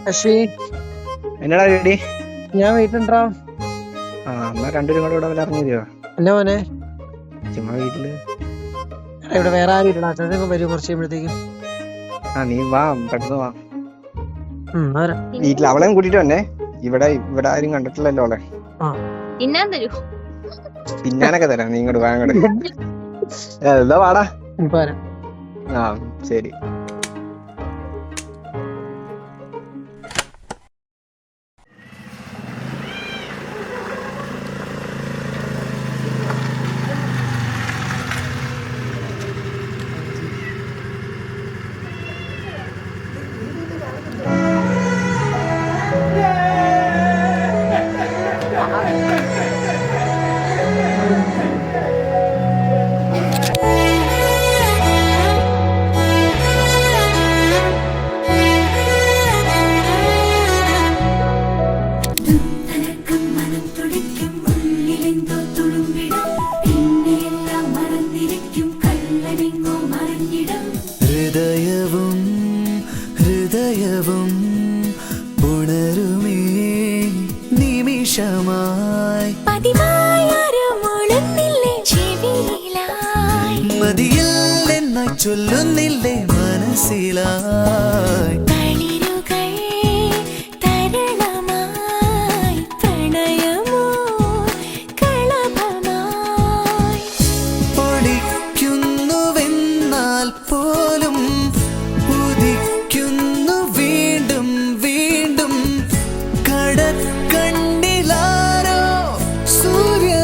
അശ്വി, എന്നടാ വീടി? ഞാൻ വീട്ടിലുണ്ടാ. എന്നാ രണ്ടുപേരും കൂടെ ഇവിടെ വല്ല ഇറങ്ങിയോ? എന്നാ മോനെ? ചുമ്മാ വീട്ടില്. ഇവിടെ വേറെ ആരും ഇല്ല. അച്ഛനൊക്കെ വരും കുറച്ച് കഴിയുമ്പോഴത്തേക്കും. നീ വാ, പെട്ടെന്ന് വാ. വരാം. വീട്ടിൽ അവളെയും കൂട്ടിട്ട് വന്നേ. ഇവിടെ ആരും കണ്ടിട്ടില്ലല്ലോ അവളെ. തിന്നാൻ തരൂ. തിന്നാനൊക്കെ തരാം, നീ ഇങ്ങോട്ട് വാ. അങ്ങോട്ട് എന്താ വാടാ. വരാം. ശരി. ഹൃദയവും ഉണരുമേ നിമിഷമായി മതിയില്ലെന്ന ചൊല്ലുന്നില്ലേ മനസ്സിലായി പൊടിക്കുന്നുവെന്നാൽ പോലും ഉദിക്കുന്നു വീണ്ടും വീണ്ടും കടക്കണ്ണിലാരോ സൂര്യ.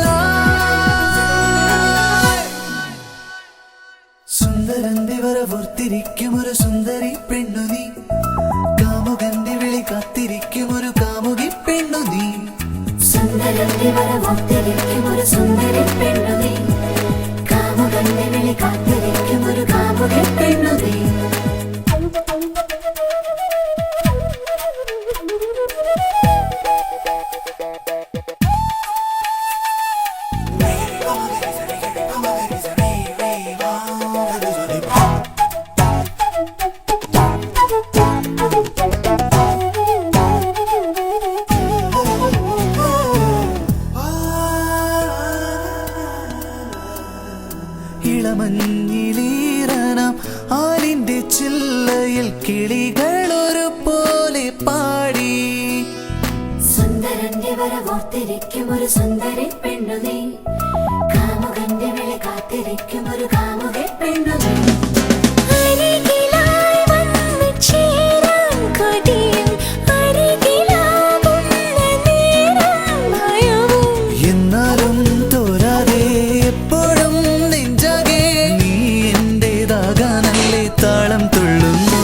സുന്ദരന്റെ വരവോർത്തിരിക്കും ഒരു സുന്ദരി പെണ്ണു നീ, കാമുകന്റെ വിളി കാത്തിരിക്കും ഒരു കാമുകി പെണ്ണു നീ. സുന്ദരന്റെ വരവോർത്തിരിക്കും ഒരു സുന്ദരി പെണ്ണു നീ, കാമുകന്റെ വിളി കാത്തിരിക്കും ഒരു കാമുകി പെണ്ണു നീ. ഇളമഞ്ഞിലീറനാം ആലിന്റെ ചില്ലയിൽ കിളികൾ ഒരു പോലെ പാടി. സുന്ദരന്റെ വരവോർത്തിരിക്കും ഒരു സുന്ദരി പെണ്ണു നീ, കാമുകന്റെ വിളി കാത്തിരിക്കും ഒരു കാമുകി പെണ്ണു നീ. എന്നാലും തോരാതെ എപ്പോഴും നെഞ്ചാകെ നീ എന്റേതാകാനല്ലേ താളം തുള്ളുന്നു.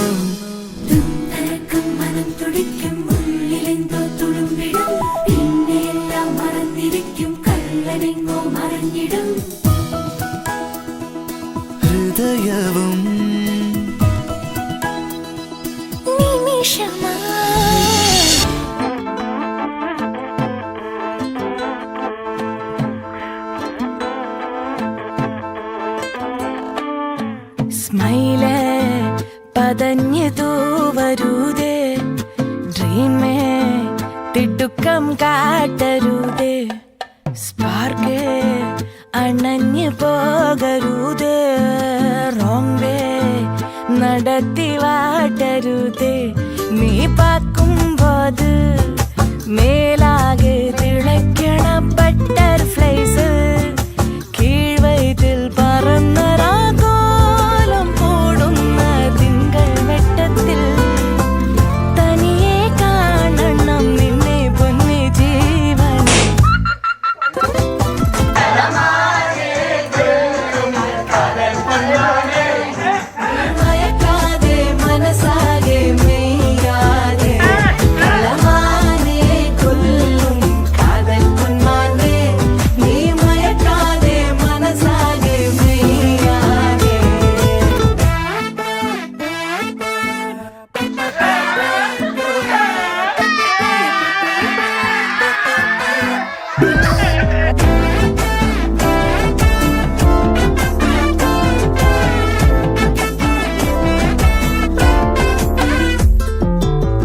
മനം തുടിക്കും ഉള്ളിലെന്തോ തുളുമ്പിടും, പിന്നെ എല്ലാം മറന്നിരിക്കും കള്ളനെങ്ങോ മറഞ്ഞിടും. ഹൃദയവും സ്മൈലേ പതഞ്ഞതു വരുതേ, ഡ്രീമേ തിടുക്കം കാട്ടരുതേ, സ്പാർക്കേ അണഞ്ഞു പോകരുതേ, റോങ് വേ നടത്തി വാട്ടരുതേ. നീ പാക്കും